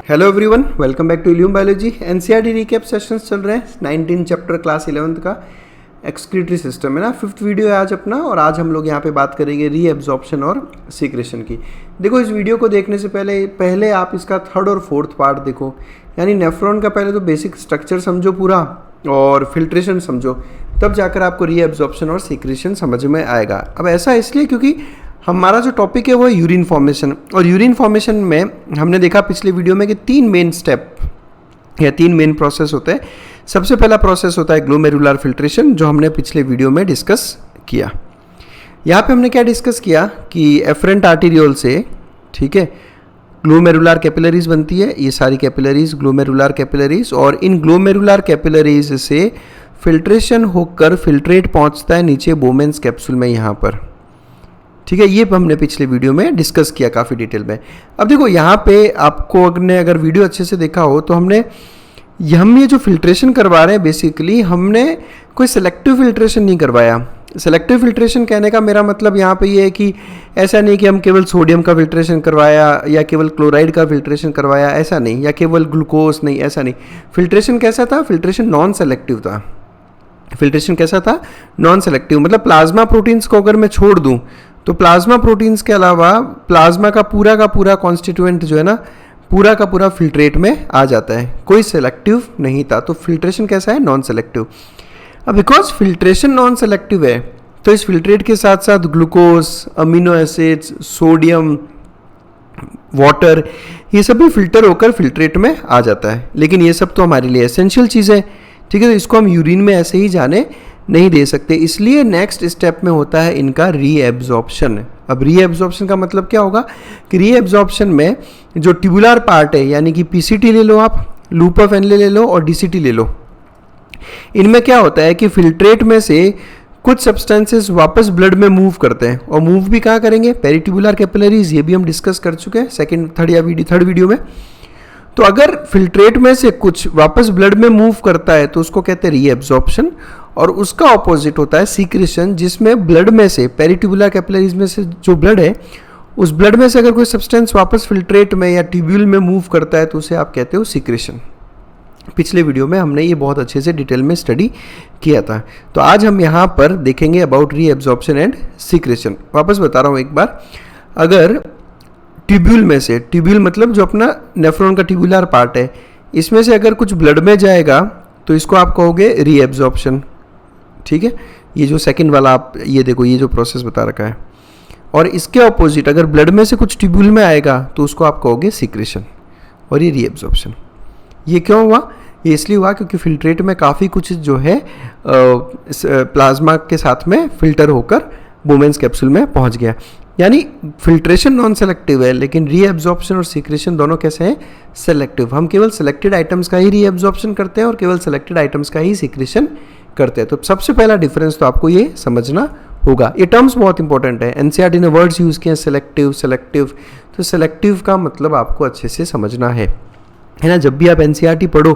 Hello everyone, welcome back to Illume biology. NCERT recap sessions चल रहे हैं 19 chapter class 11th का excretory system है ना। 5th वीडियो है आज अपना, और आज हम लोग यहाँ पे बात करेंगे रीएब्जॉर्प्शन और सीक्रेशन की। देखो, इस वीडियो को देखने से पहले आप इसका 3rd और 4th पार्ट देखो, यानी नेफ्रॉन का पहले तो बेसिक स्ट्रक्चर समझो पूरा और फिल्ट्रेशन समझो, तब जाकर आपको रीएब्जॉर्प्शन और सीक्रेशन समझ में आएगा। अब ऐसा इसलिए क्योंकि हमारा जो टॉपिक है वो है यूरिन फॉर्मेशन, और यूरिन फॉर्मेशन में हमने देखा पिछले वीडियो में कि 3 मेन स्टेप या 3 मेन प्रोसेस होते हैं। सबसे पहला प्रोसेस होता है ग्लोमेरुलर फिल्ट्रेशन, जो हमने पिछले वीडियो में डिस्कस किया। यहाँ पे हमने क्या डिस्कस किया कि एफरेंट आर्टेरियोल से, ठीक है, ग्लोमेरुलर कैपिलरीज बनती है, ये सारी कैपिलरीज ग्लोमेरुलर कैपिलरीज, और इन ग्लोमेरुलर कैपिलरीज से फिल्ट्रेशन होकर फिल्ट्रेट पहुँचता है नीचे बोमेन्स कैप्सूल में यहाँ पर, ठीक है। ये हमने पिछले वीडियो में डिस्कस किया काफ़ी डिटेल में। अब देखो, यहाँ पे आपको अगर वीडियो अच्छे से देखा हो तो हम ये जो फिल्ट्रेशन करवा रहे हैं, बेसिकली हमने कोई सेलेक्टिव फिल्ट्रेशन नहीं करवाया। सेलेक्टिव फिल्ट्रेशन कहने का मेरा मतलब यहाँ पे ये है कि ऐसा नहीं कि हम केवल सोडियम का फिल्ट्रेशन करवाया या केवल क्लोराइड का फिल्ट्रेशन करवाया, ऐसा नहीं, या केवल ग्लूकोज नहीं, ऐसा नहीं। फिल्ट्रेशन कैसा था? फिल्ट्रेशन नॉन सेलेक्टिव था। फिल्ट्रेशन कैसा था? Non selective. मतलब प्लाज्मा प्रोटीन्स को अगर मैं छोड़ दूँ तो प्लाज्मा प्रोटीन्स के अलावा प्लाज्मा का पूरा कॉन्स्टिट्यूएंट जो है ना, पूरा का पूरा फिल्ट्रेट में आ जाता है, कोई सेलेक्टिव नहीं था। तो फिल्ट्रेशन कैसा है? Non selective. अब बिकॉज फिल्ट्रेशन नॉन सेलेक्टिव है तो इस फिल्ट्रेट के साथ साथ glucose, amino acids, sodium, water, ये सब भी फिल्टर होकर फिल्ट्रेट में आ जाता है। लेकिन ये सब तो हमारे लिए एसेंशियल चीज़ है, ठीक है। तो इसको हम यूरिन में ऐसे ही जाने नहीं दे सकते, इसलिए नेक्स्ट स्टेप में होता है इनका रीएब्जॉर्प्शन। अब रीएब्जॉर्प्शन का मतलब क्या होगा कि रीएब्जॉर्प्शन में जो ट्यूबुलर पार्ट है, यानी कि पीसीटी ले लो आप, लूप ऑफ एनले ले लो और डीसीटी ले लो, इनमें क्या होता है कि फिल्ट्रेट में से कुछ सब्सटेंसेस वापस ब्लड में मूव करते हैं, और मूव भी कहाँ करेंगे? पेरिट्यूबुलर कैपिलरीज, ये भी हम डिस्कस कर चुके हैं थर्ड वीडियो में। तो अगर फिल्ट्रेट में से कुछ वापस ब्लड में मूव करता है तो उसको कहते हैं रीएब्जॉर्प्शन, और उसका ऑपोजिट होता है सीक्रेशन, जिसमें ब्लड में से, पेरिट्यूबुलर कैपिलरीज में से जो ब्लड है, उस ब्लड में से अगर कोई सब्सटेंस वापस फिल्ट्रेट में या ट्यूब्यूल में मूव करता है तो उसे आप कहते हो सीक्रेशन। पिछले वीडियो में हमने ये बहुत अच्छे से डिटेल में स्टडी किया था। तो आज हम यहाँ पर देखेंगे अबाउट रीएब्जॉर्प्शन एंड सीक्रेशन। वापस बता रहा हूँ एक बार, अगर ट्यूब्यूल में से, ट्यूब्यूल मतलब जो अपना नेफ्रॉन का ट्यूबुलर पार्ट है, इसमें से अगर कुछ ब्लड में जाएगा तो इसको आप कहोगे रीएब्जॉर्प्शन, ठीक है। ये जो सेकंड वाला आप ये देखो, ये जो प्रोसेस बता रखा है। और इसके ऑपोजिट अगर ब्लड में से कुछ ट्यूब्यूल में आएगा तो उसको आप कहोगे सीक्रेशन, और ये रीएब्जॉर्प्शन। ये क्यों हुआ? ये इसलिए हुआ क्योंकि फिल्ट्रेट में काफ़ी कुछ जो है प्लाज्मा के साथ में फिल्टर होकर बोमेन्स कैप्सूल में पहुंच गया। यानी फिल्ट्रेशन नॉन सेलेक्टिव है, लेकिन रीएब्जॉर्प्शन और सीक्रेशन दोनों कैसे हैं? सेलेक्टिव। हम केवल सेलेक्टेड आइटम्स का ही रीएब्जॉर्प्शन करते हैं और केवल सेलेक्टेड आइटम्स का ही सीक्रेशन करते हैं। तो सबसे पहला डिफरेंस तो आपको ये समझना होगा। ये टर्म्स बहुत इंपॉर्टेंट है, एनसीईआरटी ने वर्ड्स यूज़ किए हैं, सेलेक्टिव। तो सेलेक्टिव का मतलब आपको अच्छे से समझना है ना। जब भी आप एनसीईआरटी पढ़ो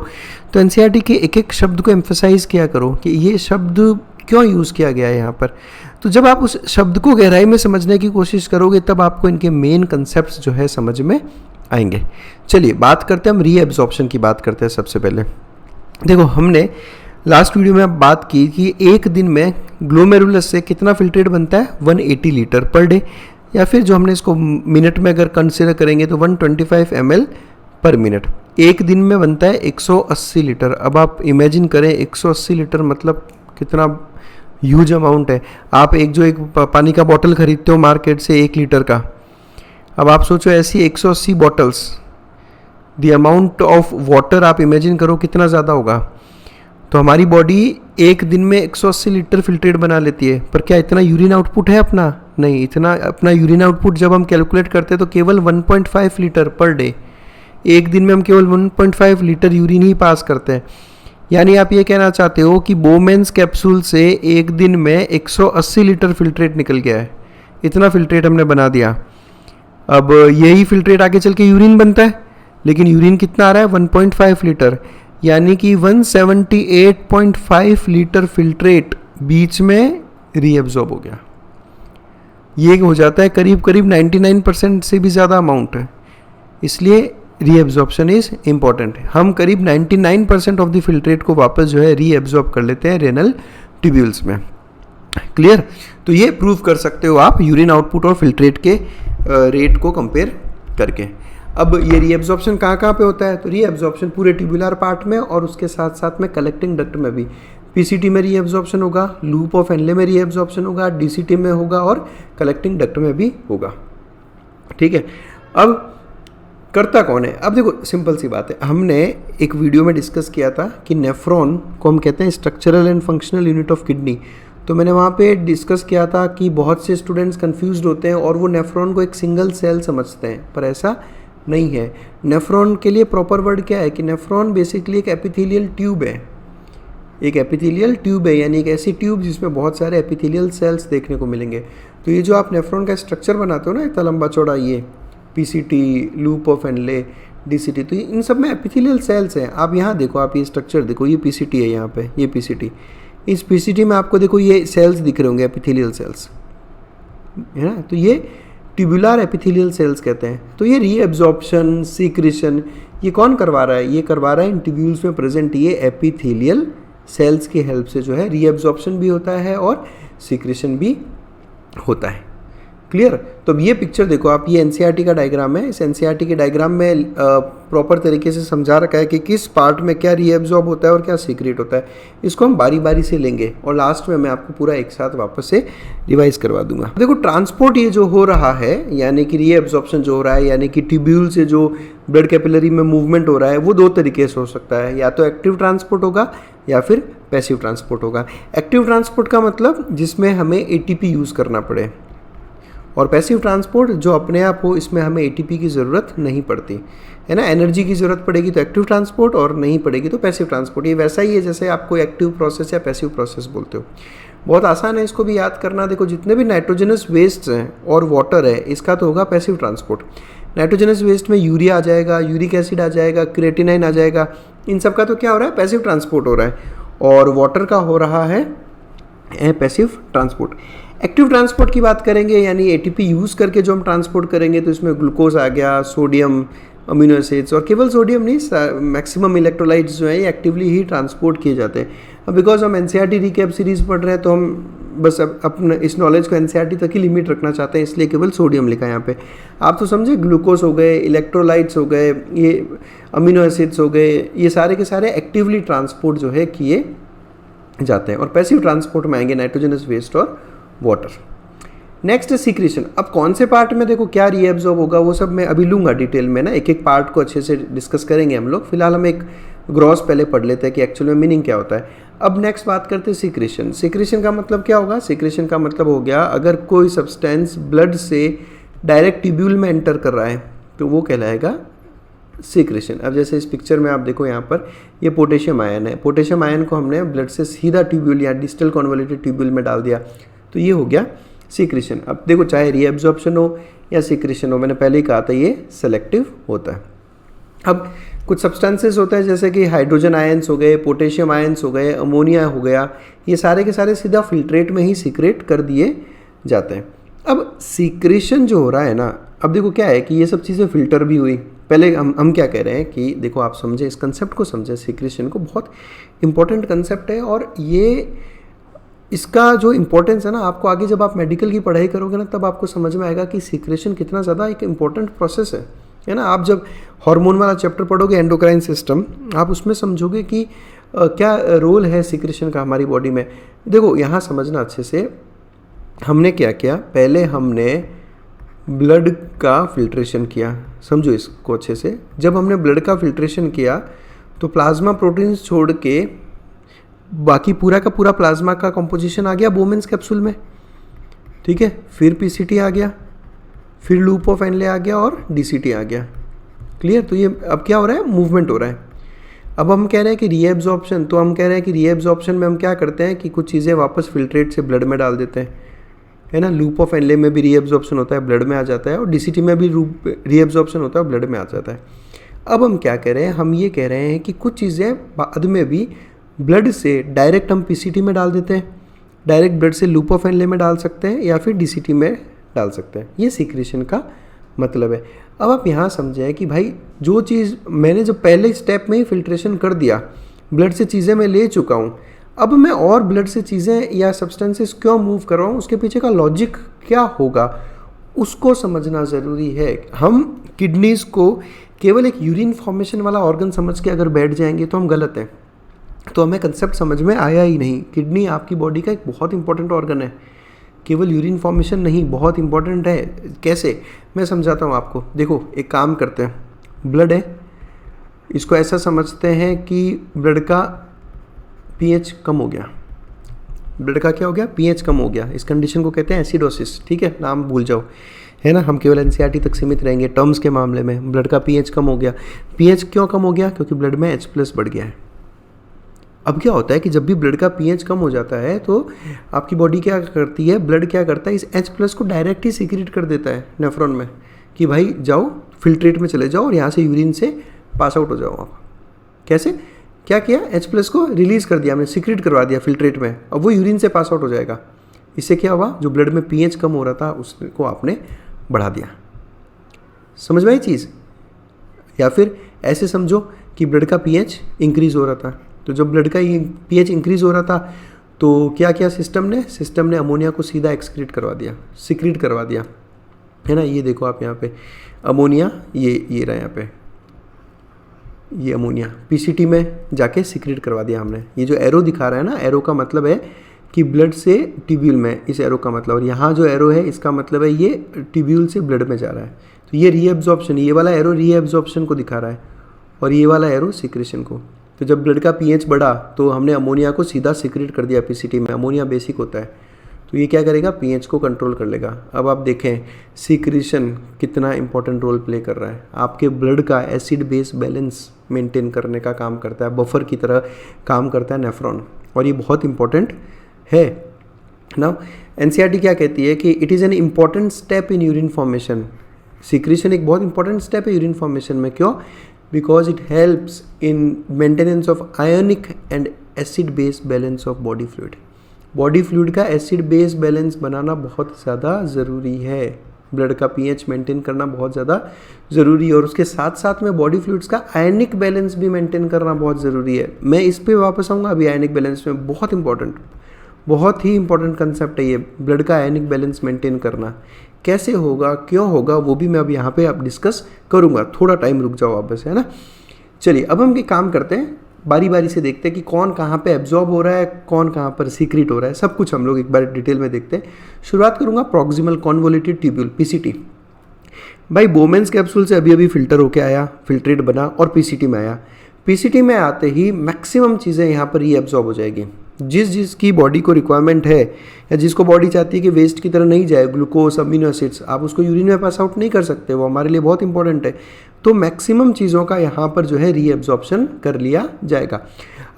तो एनसीईआरटी के एक एक शब्द को एम्फसाइज किया करो कि ये शब्द क्यों यूज़ किया गया है यहाँ पर। तो जब आप उस शब्द को गहराई में समझने की कोशिश करोगे तब आपको इनके मेन कंसेप्ट्स जो है समझ में आएंगे। चलिए बात करते हैं, हम रीएब्जॉर्प्शन की बात करते हैं। सबसे पहले देखो, हमने लास्ट वीडियो में बात की कि एक दिन में ग्लोमेरुलस से कितना फिल्ट्रेट बनता है? 180 लीटर पर डे, या फिर जो हमने इसको मिनट में अगर कंसिडर करेंगे तो 125 ml पर मिनट। एक दिन में बनता है 180 लीटर। अब आप इमेजिन करें 180 लीटर मतलब कितना ह्यूज अमाउंट है। आप एक पानी का बॉटल खरीदते हो मार्केट से 1 लीटर का, अब आप सोचो ऐसी 180 bottles, the amount of water आप इमेजिन करो कितना ज़्यादा होगा। तो हमारी बॉडी एक दिन में 180 लीटर फिल्ट्रेट बना लेती है, पर क्या इतना यूरिन आउटपुट है अपना? नहीं, इतना अपना यूरिन आउटपुट जब हम कैलकुलेट करते हैं तो केवल 1.5 लीटर पर डे। एक दिन में हम केवल 1.5 लीटर यूरिन ही पास करते हैं। यानी आप ये कहना चाहते हो कि बोमेन्स कैप्सूल से एक दिन में 180 लीटर फिल्ट्रेट निकल गया है। इतना फिल्ट्रेट हमने बना दिया। अब यही फिल्ट्रेट आगे चल के यूरिन बनता है, लेकिन यूरिन कितना आ रहा है? 1.5 लीटर, यानी कि 178.5 लीटर फिल्ट्रेट बीच में रीएब्जॉर्ब हो गया। ये हो जाता है करीब 99% से भी ज़्यादा अमाउंट है। इसलिए रीएब्जॉर्प्शन इज इम्पॉर्टेंट। हम करीब 99% ऑफ द फिल्ट्रेट को वापस जो है रीएब्जॉर्ब कर लेते हैं रेनल ट्यूब्यूल्स में। क्लियर? तो ये प्रूव कर सकते हो आप यूरिन आउटपुट और फिल्ट्रेट के रेट को कंपेयर करके। अब ये रीएब्जॉर्प्शन कहाँ कहाँ पे होता है? तो रीएब्जॉर्प्शन पूरे ट्यूबुलर पार्ट में और उसके साथ साथ में कलेक्टिंग डक्ट में भी। पीसीटी में रीएब्जॉर्प्शन होगा, लूप ऑफ एनले में रीएब्जॉर्प्शन होगा, डीसीटी में होगा और कलेक्टिंग डक्ट में भी होगा। ठीक है, अब करता कौन है? अब देखो सिंपल सी बात है, हमने एक वीडियो में डिस्कस किया था कि नेफ्रॉन को हम कहते हैं structural and functional unit of kidney. तो मैंने वहाँ पे डिस्कस किया था कि बहुत से स्टूडेंट्स कंफ्यूज्ड होते हैं और वो नेफ्रॉन को एक सिंगल सेल समझते हैं, पर ऐसा नहीं है। नेफ्रॉन के लिए प्रॉपर वर्ड क्या है कि नेफ्रॉन बेसिकली एक एपिथेलियल ट्यूब है। एक एपिथेलियल ट्यूब है, यानी एक ऐसी ट्यूब जिसमें बहुत सारे एपिथेलियल सेल्स देखने को मिलेंगे। तो ये जो आप नेफ्रॉन का स्ट्रक्चर बनाते हो ना, इतना लंबा चौड़ा, ये PCT, loop of Henle, DCT, तो इन सब में एपिथेलियल सेल्स हैं। आप यहाँ देखो, आप ये स्ट्रक्चर देखो, ये पीसीटी है, यहाँ पे ये पीसीटी, इस पीसीटी में आपको देखो ये सेल्स दिख रहे होंगे, एपिथेलियल सेल्स, है ना? तो ये ट्यूबुलर एपिथेलियल सेल्स कहते हैं। तो ये रीएब्जॉर्प्शन, सीक्रेशन, ये कौन करवा रहा है? ये करवा रहा है इन ट्यूब्यूल्स में प्रेजेंट ये एपिथेलियल सेल्स की हेल्प से जो है रीएब्जॉर्प्शन भी होता है और सीक्रेशन भी होता है। क्लियर? तो अब ये पिक्चर देखो आप, ये एनसीईआरटी का डायग्राम है। इस एनसीईआरटी के डायग्राम में प्रॉपर तरीके से समझा रखा है कि किस पार्ट में क्या रीएब्जॉर्ब होता है और क्या सीक्रेट होता है। इसको हम बारी बारी से लेंगे और लास्ट में मैं आपको पूरा एक साथ वापस से रिवाइज करवा दूंगा। देखो ट्रांसपोर्ट ये जो हो रहा है, यानी कि रीएब्जॉर्प्शन जो हो रहा है, यानी कि ट्यूब्यूल से जो ब्लड कैपिलरी में मूवमेंट हो रहा है, वो दो तरीके से हो सकता है। या तो एक्टिव ट्रांसपोर्ट होगा या फिर पैसिव ट्रांसपोर्ट होगा। एक्टिव ट्रांसपोर्ट का मतलब जिसमें हमें एटीपी यूज़ करना पड़े, और पैसिव ट्रांसपोर्ट जो अपने आप हो, इसमें हमें एटीपी की ज़रूरत नहीं पड़ती, है ना? एनर्जी की ज़रूरत पड़ेगी तो एक्टिव ट्रांसपोर्ट और नहीं पड़ेगी तो पैसिव ट्रांसपोर्ट। ये वैसा ही है जैसे आप कोई एक्टिव प्रोसेस या पैसिव प्रोसेस बोलते हो। बहुत आसान है इसको भी याद करना। देखो जितने भी नाइट्रोजनस वेस्ट हैं और वाटर है, इसका तो होगा पैसिव ट्रांसपोर्ट। नाइट्रोजनस वेस्ट में यूरिया आ जाएगा, यूरिक एसिड आ जाएगा, क्रिएटिनाइन आ जाएगा, इन सब का तो क्या हो रहा है? पैसिव ट्रांसपोर्ट हो रहा है। और वाटर का हो रहा है पैसिव ट्रांसपोर्ट। एक्टिव ट्रांसपोर्ट की बात करेंगे, यानी एटीपी यूज़ करके जो हम ट्रांसपोर्ट करेंगे, तो इसमें ग्लूकोज आ गया, सोडियम, अमीनो एसिड्स, और केवल सोडियम नहीं, मैक्सिमम इलेक्ट्रोलाइट्स जो है ये एक्टिवली ही ट्रांसपोर्ट किए जाते हैं। अब बिकॉज हम एनसीईआरटी रिकैप सीरीज़ पढ़ रहे हैं तो हम बस अपने इस नॉलेज को एनसीईआरटी तक ही लिमिट रखना चाहते हैं, इसलिए केवल सोडियम लिखा है यहाँ पे। आप तो समझे, ग्लूकोज हो गए, इलेक्ट्रोलाइट्स हो गए, ये अमीनो एसिड्स हो गए, ये सारे के सारे एक्टिवली ट्रांसपोर्ट जो है किए जाते हैं। और पैसिव ट्रांसपोर्ट में आएंगे नाइट्रोजनस वेस्ट और वाटर। Next secretion. अब कौन से पार्ट में देखो क्या रीएब्जॉर्ब होगा, वो सब मैं अभी लूँगा डिटेल में ना, एक एक पार्ट को अच्छे से डिस्कस करेंगे हम लोग। फिलहाल हम एक ग्रॉस पहले पढ़ लेते हैं कि एक्चुअल में मीनिंग क्या होता है। अब नेक्स्ट बात करते हैं सीक्रेशन। सीक्रेशन का मतलब क्या होगा? सीक्रेशन का मतलब हो गया अगर कोई सब्सटेंस ब्लड से डायरेक्ट ट्यूब्यूल में एंटर कर रहा है तो वो कहलाएगा सीक्रेशन। अब जैसे इस पिक्चर में आप देखो, यहाँ पर ये पोटेशियम आयन है। पोटेशियम आयन को हमने ब्लड से सीधा ट्यूब्यूल या डिस्टल कॉन्वोल्यूटेड ट्यूब्यूल में डाल दिया, तो ये हो गया सीक्रेशन। अब देखो चाहे रीएब्जॉर्प्शन हो या सीक्रेशन हो, मैंने पहले ही कहा था ये सेलेक्टिव होता है। अब कुछ सब्सटेंसेस होते हैं जैसे कि हाइड्रोजन आयंस हो गए, पोटेशियम आयंस हो गए, अमोनिया हो गया, ये सारे के सारे सीधा फिल्ट्रेट में ही सीक्रेट कर दिए जाते हैं। अब सीक्रेशन जो हो रहा है ना, अब देखो क्या है कि ये सब चीज़ें फिल्टर भी हुई। पहले हम क्या कह रहे हैं कि देखो आप समझे, इस कंसेप्ट को समझे, सीक्रेशन को, बहुत इंपॉर्टेंट कंसेप्ट है। और ये इसका जो इम्पोर्टेंस है ना, आपको आगे जब आप मेडिकल की पढ़ाई करोगे ना, तब आपको समझ में आएगा कि सीक्रेशन कितना ज़्यादा एक इम्पॉर्टेंट प्रोसेस है ना। आप जब हार्मोन वाला चैप्टर पढ़ोगे, एंडोक्राइन सिस्टम, आप उसमें समझोगे कि क्या रोल है सीक्रेशन का हमारी बॉडी में। देखो यहाँ समझना अच्छे से, हमने क्या किया, पहले हमने ब्लड का फिल्ट्रेशन किया, समझो इसको अच्छे से। जब हमने ब्लड का फिल्ट्रेशन किया तो प्लाज्मा प्रोटीन्स छोड़ के बाकी पूरा का पूरा प्लाज्मा का कंपोजिशन आ गया बोमेन्स कैप्सूल में, ठीक है। फिर पीसीटी आ गया, फिर लूप ऑफ एनले आ गया और डीसीटी आ गया। क्लियर? तो ये अब क्या हो रहा है, मूवमेंट हो रहा है। अब हम कह रहे हैं कि रीएब्जॉर्प्शन, तो हम कह रहे हैं कि रीएब्जॉर्प्शन में हम क्या करते हैं कि कुछ चीज़ें वापस फिल्ट्रेट से ब्लड में डाल देते हैं, है ना। लूप ऑफ एनले में भी रीएब्जॉर्प्शन होता है, ब्लड में आ जाता है, और डीसीटी में भी रीएब्जॉर्प्शन होता है, ब्लड में आ जाता है। अब हम क्या कह रहे हैं, हम ये कह रहे हैं कि कुछ चीज़ें बाद में भी ब्लड से डायरेक्ट हम पीसीटी में डाल देते हैं, डायरेक्ट ब्लड से लूप ऑफ एनले में डाल सकते हैं, या फिर डीसीटी में डाल सकते हैं। ये सीक्रेशन का मतलब है। अब आप यहाँ समझें कि भाई जो चीज़ मैंने जब पहले स्टेप में ही फिल्ट्रेशन कर दिया, ब्लड से चीज़ें मैं ले चुका हूँ, अब मैं और ब्लड से चीज़ें या सब्सटेंसेस क्यों मूव कर रहा हूँ, उसके पीछे का लॉजिक क्या होगा, उसको समझना ज़रूरी है। हम किडनीज़ को केवल एक यूरिन फॉर्मेशन वाला ऑर्गन समझ के अगर बैठ जाएंगे तो हम गलत हैं। तो हमें कंसेप्ट समझ में आया ही नहीं। किडनी आपकी बॉडी का एक बहुत इंपॉर्टेंट ऑर्गन है, केवल यूरिन फॉर्मेशन नहीं, बहुत इंपॉर्टेंट है। कैसे, मैं समझाता हूँ आपको। देखो एक काम करते हैं, ब्लड है, इसको ऐसा समझते हैं कि ब्लड का पीएच कम हो गया। ब्लड का क्या हो गया, पीएच कम हो गया। इस कंडीशन को कहते हैं एसिडोसिस, ठीक है, नाम भूल जाओ, है ना, हम केवल एनसीईआरटी तक सीमित रहेंगे टर्म्स के मामले में। ब्लड का पीएच कम हो गया। पीएच क्यों कम हो गया, क्योंकि ब्लड में H+ बढ़ गया है। अब क्या होता है कि जब भी ब्लड का पीएच कम हो जाता है तो आपकी बॉडी क्या करती है, ब्लड क्या करता है, इस H+ को डायरेक्ट ही सीक्रेट कर देता है नेफ्रॉन में कि भाई जाओ फिल्ट्रेट में चले जाओ और यहाँ से यूरिन से पास आउट हो जाओ आप। कैसे, क्या किया, H+ को रिलीज़ कर दिया हमने, सीक्रेट करवा दिया फिल्ट्रेट में, अब वो यूरिन से पास आउट हो जाएगा। इससे क्या हुआ, जो ब्लड में पीएच कम हो रहा था उसको आपने बढ़ा दिया। समझ में आई चीज़। या फिर ऐसे समझो कि ब्लड का पीएच इंक्रीज़ हो रहा था, तो जब ब्लड का पीएच इंक्रीज़ हो रहा था तो क्या किया सिस्टम ने अमोनिया को सीधा एक्सक्रीट करवा दिया, सीक्रेट करवा दिया, है ना। ये देखो आप यहाँ पे अमोनिया, ये रहा यहाँ पे, ये अमोनिया पीसीटी में जाके सीक्रेट करवा दिया हमने। ये जो एरो दिखा रहा है ना, एरो का मतलब है कि ब्लड से ट्यूब्यूल में, इस एरो का मतलब, और यहाँ जो एरो है इसका मतलब है ये ट्यूब्यूल से ब्लड में जा रहा है। तो ये रीएब्जॉर्प्शन, ये वाला एरो रीएब्जॉर्प्शन को दिखा रहा है और ये वाला एरो सीक्रेशन को। तो जब ब्लड का पीएच बढ़ा तो हमने अमोनिया को सीधा सीक्रेट कर दिया पीसीटी में। अमोनिया बेसिक होता है, तो ये क्या करेगा, पीएच को कंट्रोल कर लेगा। अब आप देखें सीक्रेशन कितना इंपॉर्टेंट रोल प्ले कर रहा है, आपके ब्लड का एसिड बेस बैलेंस मेंटेन करने का काम करता है, बफर की तरह काम करता है नेफ्रॉन, और ये बहुत इंपॉर्टेंट है ना। एनसीईआरटी क्या कहती है कि it is an important step in urine formation. Secretion एक बहुत इंपॉर्टेंट स्टेप है यूरिन फॉर्मेशन में। क्यों, because it helps in maintenance of ionic and acid base balance of body fluid. Body fluid का एसिड बेस बैलेंस बनाना बहुत ज़्यादा ज़रूरी है, ब्लड का पीएच मेंटेन करना बहुत ज़्यादा ज़रूरी है, और उसके साथ साथ में बॉडी फ्लूइड्स का आयनिक बैलेंस भी मेंटेन करना बहुत ज़रूरी है। मैं इस पे वापस आऊँगा अभी, आयनिक बैलेंस में बहुत इंपॉर्टेंट, बहुत ही इंपॉर्टेंट कंसेप्ट है ये, ब्लड का आयनिक बैलेंस मेंटेन करना। कैसे होगा, क्यों होगा, वो भी मैं अब यहाँ पे अब डिस्कस करूँगा। थोड़ा टाइम रुक जाओ आप बस, है ना। चलिए अब हम ये काम करते हैं, बारी बारी से देखते हैं कि कौन कहाँ पे एब्जॉर्ब हो रहा है, कौन कहाँ पर सीक्रेट हो रहा है, सब कुछ हम लोग एक बार डिटेल में देखते हैं। शुरुआत करूँगा प्रॉक्सिमल कॉन्वोल्यूटेड ट्यूब्यूल, पीसीटी। भाई बोमेंस कैप्सूल से अभी अभी फिल्टर होके आया, फिल्ट्रेट बना और पीसीटी में आया। पीसीटी में आते ही मैक्सिमम चीज़ें यहाँ पर रीएब्जॉर्ब हो जाएगी। जिसकी बॉडी को रिक्वायरमेंट है या जिसको बॉडी चाहती है कि वेस्ट की तरह नहीं जाए, ग्लूकोज, अमीनो एसिड्स, आप उसको यूरिन में पास आउट नहीं कर सकते, वो हमारे लिए बहुत इंपॉर्टेंट है। तो मैक्सिमम चीज़ों का यहाँ पर जो है रीएब्जॉर्प्शन कर लिया जाएगा।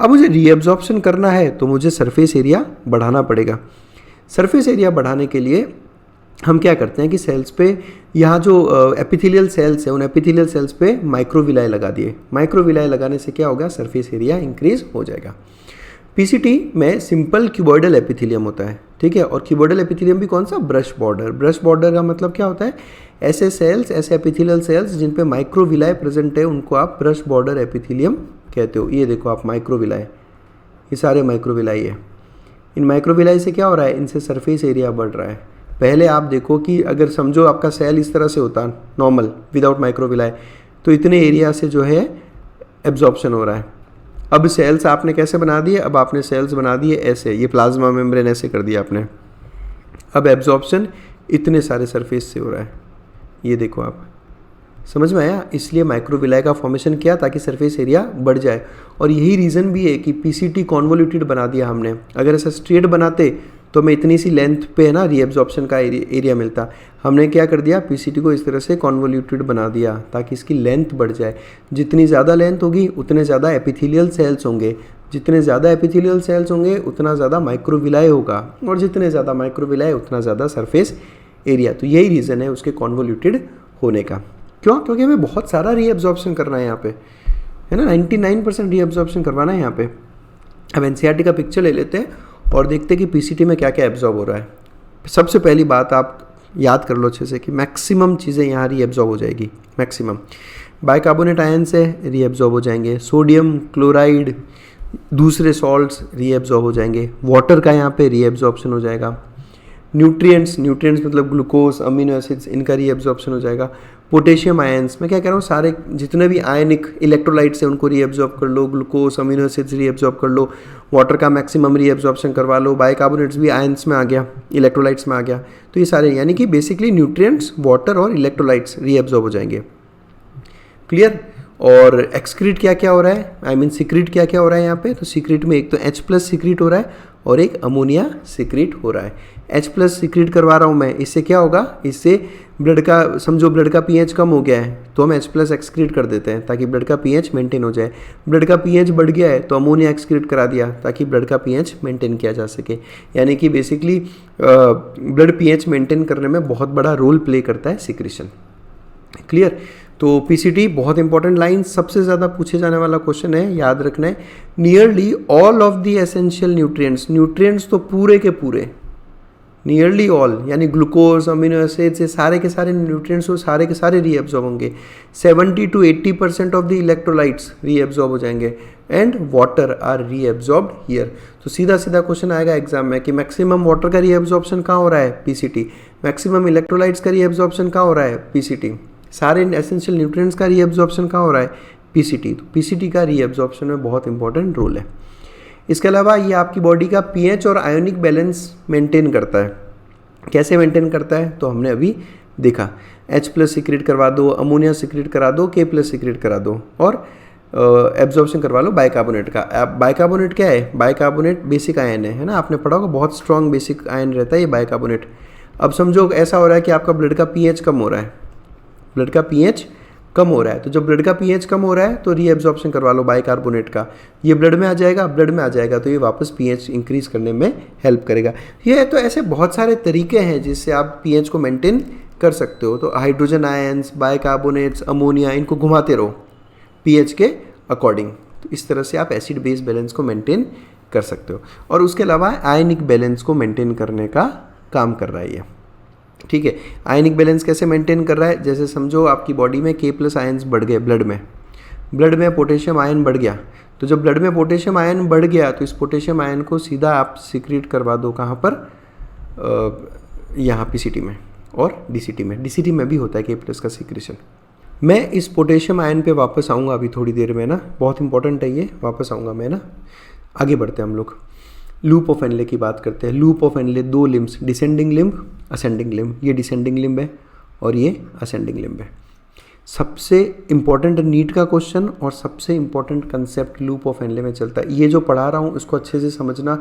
अब मुझे रीएब्जॉर्प्शन करना है तो मुझे सरफेस एरिया बढ़ाना पड़ेगा। सरफेस एरिया बढ़ाने के लिए हम क्या करते हैं कि सेल्स पे, यहाँ जो एपिथेलियल सेल्स है उन एपिथेलियल सेल्स पे माइक्रोविलाई लगा दिए। माइक्रोविलाई लगाने से क्या होगा, सरफेस एरिया इंक्रीज हो जाएगा। पीसीटी में सिंपल क्यूबॉइडल एपिथेलियम होता है, ठीक है, और क्यूबॉइडल एपिथेलियम भी कौन सा, ब्रश बॉर्डर। ब्रश बॉर्डर का मतलब क्या होता है, ऐसे सेल्स, ऐसे एपिथेलियल सेल्स जिन पे माइक्रोविलाई प्रेजेंट है उनको आप ब्रश बॉर्डर एपिथेलियम कहते हो। ये देखो आप माइक्रोविलाई, ये सारे माइक्रोविलाई है। इन माइक्रोविलाई से क्या हो रहा है, इनसे सरफेस एरिया बढ़ रहा है। पहले आप देखो कि अगर समझो आपका सेल इस तरह से होता नॉर्मल विदाउट माइक्रोविलाई, तो इतने एरिया से जो है एब्जॉर्प्शन हो रहा है। अब सेल्स आपने कैसे बना दिए, अब आपने सेल्स बना दिए ऐसे, ये प्लाज्मा मेम्ब्रेन ऐसे कर दिया आपने। अब एब्जॉर्प्शन इतने सारे सरफेस से हो रहा है, ये देखो आप, समझ में आया। इसलिए माइक्रोविलाई का फॉर्मेशन किया ताकि सरफेस एरिया बढ़ जाए, और यही रीज़न भी है कि पीसीटी कॉन्वोल्यूटेड बना दिया हमने। अगर ऐसा स्ट्रेट बनाते तो हमें इतनी सी लेंथ पे है ना रीएब्जॉर्प्शन का एरिया मिलता। हमने क्या कर दिया, पीसीटी को इस तरह से कॉन्वोल्यूटेड बना दिया ताकि इसकी लेंथ बढ़ जाए। जितनी ज़्यादा लेंथ होगी उतने ज़्यादा एपिथेलियल सेल्स होंगे, जितने ज़्यादा एपिथेलियल सेल्स होंगे उतना ज़्यादा माइक्रोविलाई होगा, और जितने ज़्यादा माइक्रोविलाई उतना ज़्यादा सरफेस एरिया। तो यही रीज़न है उसके कॉन्वोल्यूटेड होने का। क्यों, क्योंकि हमें बहुत सारा रीएब्जॉर्प्शन करना है यहाँ पे, है ना, 99% रीएब्जॉर्प्शन करवाना है यहाँ पे। अब एनसीईआरटी का पिक्चर ले लेते हैं और देखते हैं कि पीसीटी में क्या क्या एब्जॉर्ब हो रहा है। सबसे पहली बात आप याद कर लो अच्छे से कि मैक्सिमम चीज़ें यहाँ रीएब्जॉर्ब हो जाएगी, मैक्सिमम। बाइकार्बोनेट आयन से रीएब्जॉर्ब हो जाएंगे, सोडियम क्लोराइड, दूसरे सॉल्ट्स रीएब्जॉर्ब हो जाएंगे, वाटर का यहाँ पे रीएब्जॉर्प्शन हो जाएगा, न्यूट्रिएंट्स मतलब ग्लूकोज, अमीनो एसिड्स, इनका रीएब्जॉर्प्शन हो जाएगा, पोटेशियम आयंस, मैं क्या कह रहा हूँ, सारे जितने भी आयनिक इलेक्ट्रोलाइट्स हैं उनको रीएब्जॉर्ब कर लो, ग्लूकोज, अमीनो एसिड्स रीएब्जॉर्ब कर लो, वाटर का मैक्सिमम रीएब्जॉर्प्शन करवा लो, बाइकार्बोनेट्स भी आयंस में आ गया, इलेक्ट्रोलाइट्स में आ गया। तो ये सारे यानी कि बेसिकली न्यूट्रिएंट्स, वाटर और इलेक्ट्रोलाइट्स रीएब्जॉर्ब हो जाएंगे। क्लियर। और एक्सक्रीट क्या क्या हो रहा है, आई मीन सीक्रेट क्या क्या हो रहा है यहाँ पे, तो सीक्रेट में एक तो H+ सीक्रेट हो रहा है और एक अमोनिया सीक्रेट हो रहा है। H+ सीक्रेट करवा रहा हूँ मैं, इससे क्या होगा, इससे ब्लड का, समझो ब्लड का pH कम हो गया है तो हम H+ एक्सक्रीट कर देते हैं ताकि ब्लड का pH मेंटेन हो जाए। ब्लड का pH बढ़ गया है तो अमोनिया एक्सक्रीट करा दिया ताकि ब्लड का pH मेंटेन किया जा सके। यानी कि बेसिकली ब्लड pH मेंटेन करने में बहुत बड़ा रोल प्ले करता है सीक्रेशन। क्लियर। तो पीसीटी बहुत इंपॉर्टेंट लाइन, सबसे ज़्यादा पूछे जाने वाला क्वेश्चन है, याद रखना है। Nearly all of the essential nutrients, nutrients तो पूरे के पूरे, नियरली ऑल यानी ग्लूकोज, अमीनो एसिड्स, ये सारे के सारे न्यूट्रिएंट्स वो सारे के सारे रीएब्जॉर्ब होंगे। 70 to 80% of the electrolytes reabsorb हो जाएंगे and water are reabsorbed here. तो सीधा सीधा क्वेश्चन आएगा एग्जाम में कि मैक्सिमम वाटर का रीएब्जॉर्प्शन कहाँ हो रहा है, पीसीटी। मैक्सिमम इलेक्ट्रोलाइट्स का रीएब्जॉर्प्शन कहाँ हो रहा है, पीसीटी। सारे एसेंशियल न्यूट्रिएंट्स का रीएब्जॉर्प्शन कहाँ हो रहा है, पीसीटी। तो पीसीटी का रीएब्जॉर्प्शन में बहुत इंपॉर्टेंट रोल है। इसके अलावा ये आपकी बॉडी का पीएच और आयोनिक बैलेंस मेंटेन करता है। कैसे मेंटेन करता है तो हमने अभी देखा, H+ सीक्रेट करवा दो, अमोनिया सीक्रेट करा दो, K+ सीक्रेट करा दो और एब्जॉर्प्शन करवा लो बाइकार्बोनेट का। बाइकार्बोनेट क्या है, बाइकार्बोनेट बेसिक आयन है ना, आपने पढ़ा होगा, बहुत स्ट्रॉन्ग बेसिक आयन रहता है ये बाइकार्बोनेट। अब समझो ऐसा हो रहा है कि आपका ब्लड का पीएच कम हो रहा है, ब्लड का पीएच कम हो रहा है, तो जब ब्लड का पीएच कम हो रहा है तो रीएब्जॉर्प्शन करवा लो बाइकार्बोनेट का, ये ब्लड में आ जाएगा, तो ये वापस पीएच इंक्रीज करने में हेल्प करेगा। ये तो ऐसे बहुत सारे तरीके हैं जिससे आप पीएच को मेंटेन कर सकते हो। तो हाइड्रोजन आयंस, बाइकार्बोनेट्स, अमोनिया, इनको घुमाते रहो पीएच के अकॉर्डिंग, तो इस तरह से आप एसिड बेस बैलेंस को मेंटेन कर सकते हो। और उसके अलावा आयनिक बैलेंस को मेंटेन करने का काम कर रहा है ये, ठीक है। आयनिक बैलेंस कैसे मेंटेन कर रहा है, जैसे समझो आपकी बॉडी में K+ आयंस बढ़ गए, ब्लड में पोटेशियम आयन बढ़ गया, तो जब ब्लड में पोटेशियम आयन बढ़ गया तो इस पोटेशियम आयन को सीधा आप सीक्रेट करवा दो कहाँ पर, यहाँ पीसीटी में और डीसीटी में। डीसीटी में भी होता है K+ का सीक्रेशन। मैं इस पोटेशियम आयन पे वापस आऊँगा अभी थोड़ी देर में ना, बहुत इंपॉर्टेंट है ये, वापस आऊँगा मैं ना। आगे बढ़ते हैं हम लोग, लूप ऑफ एनले की बात करते हैं। Loop of Henle 2 limbs, descending limb, ascending limb. ये डिसेंडिंग लिम्ब है और ये असेंडिंग लिम्ब है। सबसे इंपॉर्टेंट नीट का क्वेश्चन और सबसे important concept loop of Henle में चलता है। ये जो पढ़ा रहा हूँ इसको अच्छे से समझना,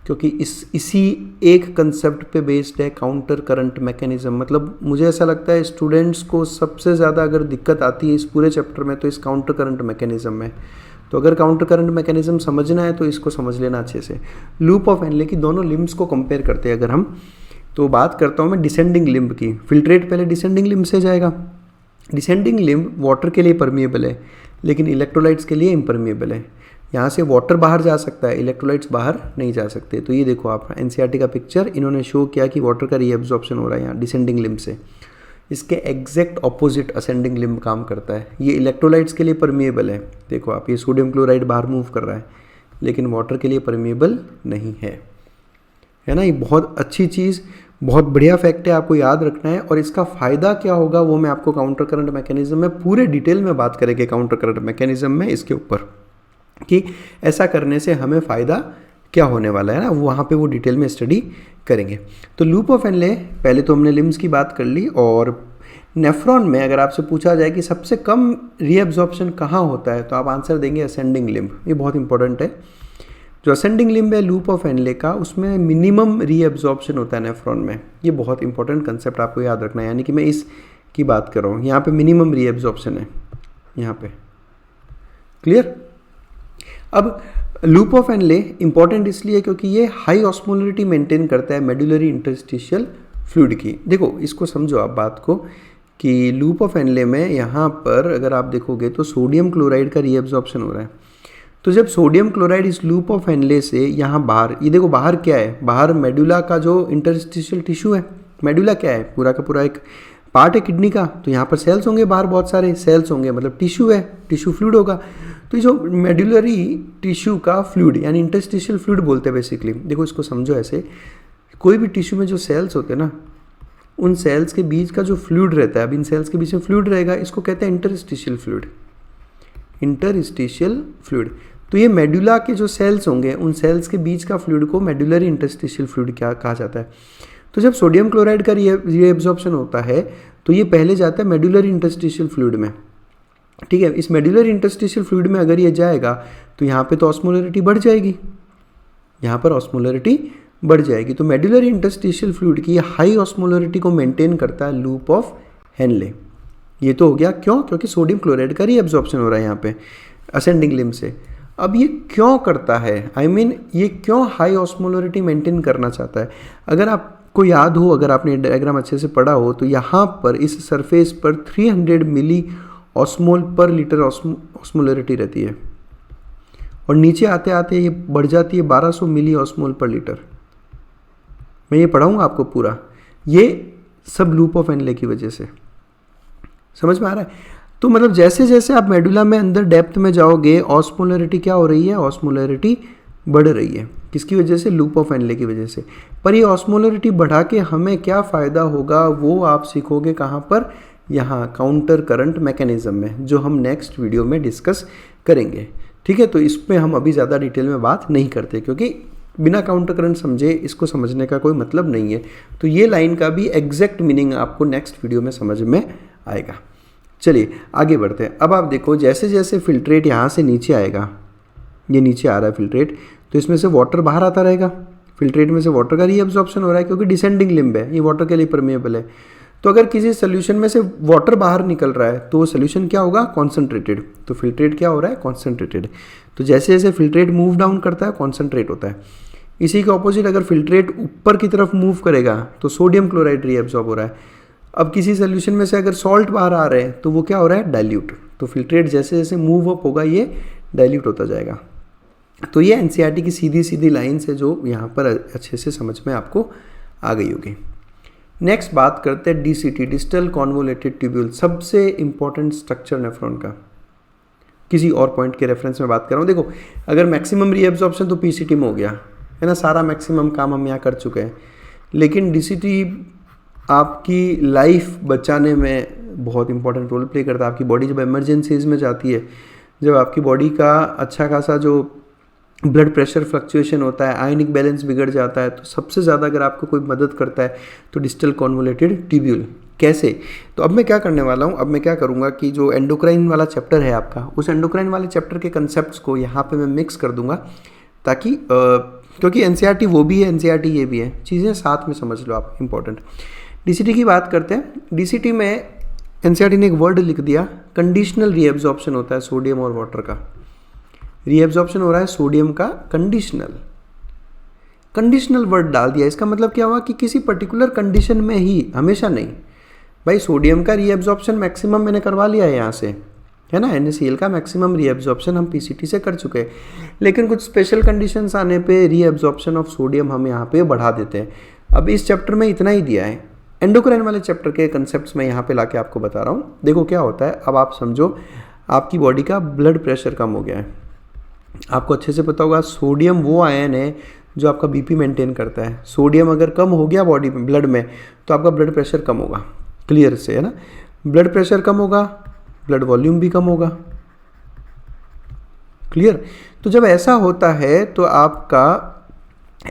क्योंकि इसी एक कंसेप्ट पे बेस्ड है काउंटर करंट मैकेनिज्म। मतलब मुझे ऐसा लगता है स्टूडेंट्स को सबसे ज़्यादा अगर दिक्कत आती है इस पूरे चैप्टर में तो इस काउंटर करंट मैकेनिज्म में। तो अगर काउंटर करंट मैकेनिज्म समझना है तो इसको समझ लेना अच्छे से। लूप ऑफ एनले की दोनों लिम्ब्स को कंपेयर करते हैं अगर हम, तो बात करता हूँ मैं डिसेंडिंग लिम्ब की। फिल्ट्रेट पहले डिसेंडिंग लिम्ब से जाएगा। डिसेंडिंग लिम्ब वाटर के लिए परमिएबल है लेकिन इलेक्ट्रोलाइट्स के लिए इम्परमिएबल है। यहाँ से वाटर बाहर जा सकता है, इलेक्ट्रोलाइट्स बाहर नहीं जा सकते। तो ये देखो आप एनसीईआरटी का पिक्चर, इन्होंने शो किया कि वाटर का रीएब्जॉर्प्शन हो रहा है यहाँ डिसेंडिंग लिम्ब से। इसके एग्जैक्ट ऑपोजिट असेंडिंग लिम्ब काम करता है। ये इलेक्ट्रोलाइट्स के लिए परमिएबल है, देखो आप, ये सोडियम क्लोराइड बाहर मूव कर रहा है लेकिन वाटर के लिए परमिएबल नहीं है ना। ये बहुत अच्छी चीज़, बहुत बढ़िया फैक्ट है, आपको याद रखना है। और इसका फ़ायदा क्या होगा वो मैं आपको काउंटर करंट मैकेनिज्म में पूरे डिटेल में बात करेंगे, काउंटर करंट मैकेनिज्म में इसके ऊपर, कि ऐसा करने से हमें फ़ायदा क्या होने वाला है ना, वहाँ पे वो डिटेल में स्टडी करेंगे। तो लूप ऑफ एनले, पहले तो हमने लिम्स की बात कर ली। और नेफ्रॉन में अगर आपसे पूछा जाए कि सबसे कम रीएब्जॉर्प्शन कहाँ होता है तो आप आंसर देंगे असेंडिंग लिम्ब। ये बहुत इंपॉर्टेंट है। जो असेंडिंग लिम्ब है लूप ऑफ एनले का, उसमें मिनिमम रीएब्जॉर्प्शन होता है नेफ्रॉन में। ये बहुत इंपॉर्टेंट कंसेप्ट आपको याद रखना है, यानी कि मैं इसकी बात कर रहा हूँ। यहाँ पे मिनिमम रीएब्जॉर्प्शन है यहाँ पे, क्लियर। अब लूप ऑफ एनले इंपॉर्टेंट इसलिए क्योंकि ये हाई ऑस्मोलरिटी मेंटेन करता है मेडुलरी इंटरस्टिशियल फ्लूइड की। देखो इसको समझो आप बात को, कि लूप ऑफ एनले में यहाँ पर अगर आप देखोगे तो सोडियम क्लोराइड का रीएब्जॉर्प्शन हो रहा है। तो जब सोडियम क्लोराइड इस लूप ऑफ एनले से यहाँ बाहर, ये देखो बाहर क्या है, बाहर मेडुला का जो इंटरस्टिशियल टिश्यू है मेडुला क्या है, पूरा का पूरा एक पार्ट है किडनी का, तो यहाँ पर सेल्स होंगे, बाहर बहुत सारे सेल्स होंगे, मतलब टिश्यू है, टिश्यू फ्लूइड होगा। तो जो मेडुलरी टिश्यू का फ्लूइड यानी इंटरस्टिशियल फ्लूइड बोलते हैं बेसिकली। देखो इसको समझो ऐसे, कोई भी टिश्यू में जो सेल्स होते हैं ना, उन सेल्स के बीच का जो फ्लूइड रहता है, अब इन सेल्स के बीच में फ्लूइड रहेगा, इसको कहते हैं इंटरस्टिशियल फ्लूइड, इंटरस्टिशियल फ्लूइड। तो ये मेडुला के जो सेल्स होंगे, उन सेल्स के बीच का फ्लूइड को मेडुलरी इंटरस्टिशियल फ्लूइड क्या कहा जाता है। तो जब सोडियम क्लोराइड का रीएब्जॉर्प्शन होता है तो ये पहले जाता है मेडुलरी इंटरस्टिशियल फ्लूइड में, ठीक है। इस मेडुलरी इंटरस्टिशियल फ्लूइड में अगर ये जाएगा तो यहाँ पे तो ऑस्मोलरिटी बढ़ जाएगी, यहाँ पर ऑस्मोलरिटी बढ़ जाएगी। तो मेडुलरी इंटरस्टिशियल फ्लूइड की हाई ऑस्मोलरिटी को मेंटेन करता है लूप ऑफ हेनले। ये तो हो गया क्यों, क्योंकि सोडियम क्लोराइड का रीएब्जॉर्प्शन हो रहा है यहाँ पे असेंडिंग लिम्ब से। अब ये क्यों करता है, आई मीन ये क्यों हाई ऑस्मोलरिटी मेंटेन करना चाहता है। अगर आपको याद हो, अगर आपने डायग्राम अच्छे से पढ़ा हो, तो यहाँ पर इस सरफेस पर 300 मिली ऑस्मोल पर लीटर ऑस्मोलरिटी रहती है और नीचे आते आते ये बढ़ जाती है 1200 मिली ऑस्मोल पर लीटर। मैं ये पढ़ाऊँगा आपको पूरा, ये सब लूप ऑफ हेनले की वजह से। समझ में आ रहा है। तो मतलब जैसे जैसे आप मेडुला में अंदर डेप्थ में जाओगे, ऑस्मोलरिटी क्या हो रही है, ऑस्मोलरिटी बढ़ रही है। किसकी वजह से, लूप ऑफ हेनले की वजह से। पर ये ऑस्मोलरिटी बढ़ा के हमें क्या फ़ायदा होगा वो आप सीखोगे कहाँ पर, यहाँ काउंटर करंट मैकेनिज्म में, जो हम नेक्स्ट वीडियो में डिस्कस करेंगे, ठीक है। तो इस पर हम अभी ज़्यादा डिटेल में बात नहीं करते, क्योंकि बिना काउंटर करंट समझे इसको समझने का कोई मतलब नहीं है। तो ये लाइन का भी एग्जैक्ट मीनिंग आपको नेक्स्ट वीडियो में समझ में आएगा। चलिए आगे बढ़ते हैं। अब आप देखो जैसे जैसे फिल्ट्रेट यहाँ से नीचे आएगा, ये नीचे आ रहा है फिल्ट्रेट, तो इसमें से वाटर बाहर आता रहेगा। फिल्ट्रेट में से वाटर का रीअब्जॉर्प्शन हो रहा है क्योंकि डिसेंडिंग लिम्ब है, ये वाटर के लिए परमेएबल है। तो अगर किसी सोल्यूशन में से वाटर बाहर निकल रहा है तो वो सोल्यूशन क्या होगा, कॉन्सेंट्रेटेड। तो फिल्ट्रेट क्या हो रहा है, कॉन्सेंट्रेटेड। तो जैसे जैसे फिल्ट्रेट मूव डाउन करता है, कॉन्सेंट्रेट होता है। इसी के ऑपोजिट अगर फिल्ट्रेट ऊपर की तरफ मूव करेगा तो सोडियम क्लोराइड रीअब्जॉर्ब हो रहा है। अब किसी सोल्यूशन में से अगर सॉल्ट बाहर आ रहे हैं तो वो क्या हो रहा है, डाइल्यूट। तो फिल्ट्रेट जैसे जैसे मूव अप होगा ये डाइल्यूट होता जाएगा। तो ये एनसीईआरटी की सीधी सीधी लाइन्स है जो यहाँ पर अच्छे से समझ में आपको आ गई होगी। नेक्स्ट बात करते हैं डीसीटी, डिस्टल कॉन्वोलेटेड ट्यूब्यूल, सबसे इंपॉर्टेंट स्ट्रक्चर नेफ्रॉन का। किसी और पॉइंट के रेफरेंस में बात कर रहा हूँ। देखो अगर मैक्सिमम रीअब्जॉर्प्शन तो पीसीटी में हो गया है ना, सारा मैक्सिमम काम हम यहाँ कर चुके हैं। लेकिन डीसीटी आपकी लाइफ बचाने में बहुत इंपॉर्टेंट रोल प्ले करता है। आपकी बॉडी जब इमरजेंसीज में जाती है, जब आपकी बॉडी का अच्छा खासा जो ब्लड प्रेशर फ्लक्चुएशन होता है, आयनिक बैलेंस बिगड़ जाता है, तो सबसे ज़्यादा अगर आपको कोई मदद करता है तो डिस्टल कॉन्वोलेटेड ट्यूब्यूल। कैसे, तो अब मैं क्या करने वाला हूँ, अब मैं क्या करूँगा कि जो एंडोक्राइन वाला चैप्टर है आपका, उस एंडोक्राइन वाले चैप्टर के कंसेप्ट्स को यहाँ पे मैं मिक्स कर दूंगा, ताकि क्योंकि एनसीईआरटी वो भी है, एनसीईआरटी ये भी है, चीज़ें साथ में समझ लो आप, इंपॉर्टेंट। डीसीटी की बात करते हैं। डीसीटी में एनसीईआरटी ने एक वर्ड लिख दिया, कंडीशनल रीएब्जॉर्प्शन होता है सोडियम और वाटर का। रीएब्जॉर्प्शन हो रहा है सोडियम का कंडीशनल, कंडीशनल वर्ड डाल दिया। इसका मतलब क्या हुआ कि किसी पर्टिकुलर कंडीशन में ही, हमेशा नहीं। भाई सोडियम का रीएब्जॉर्प्शन मैक्सिमम मैंने करवा लिया है यहाँ से, है ना, NaCl का मैक्सिमम रीएब्जॉर्प्शन हम पीसीटी से कर चुके हैं। लेकिन कुछ स्पेशल कंडीशंस आने पे रीएब्जॉर्प्शन ऑफ सोडियम हम यहाँ पे बढ़ा देते हैं। अब इस चैप्टर में इतना ही दिया है। एंडोक्राइन वाले चैप्टर के कंसेप्ट्स मैं यहाँ पे लाके आपको बता रहा हूँ। देखो क्या होता है, अब आप समझो, आपकी बॉडी का ब्लड प्रेशर कम हो गया है। आपको अच्छे से पता होगा सोडियम वो आयन है जो आपका बीपी मेंटेन करता है। सोडियम अगर कम हो गया बॉडी में, ब्लड में, तो आपका ब्लड प्रेशर कम होगा, क्लियर से, है ना। ब्लड प्रेशर कम होगा, ब्लड वॉल्यूम भी कम होगा, क्लियर। तो जब ऐसा होता है तो आपका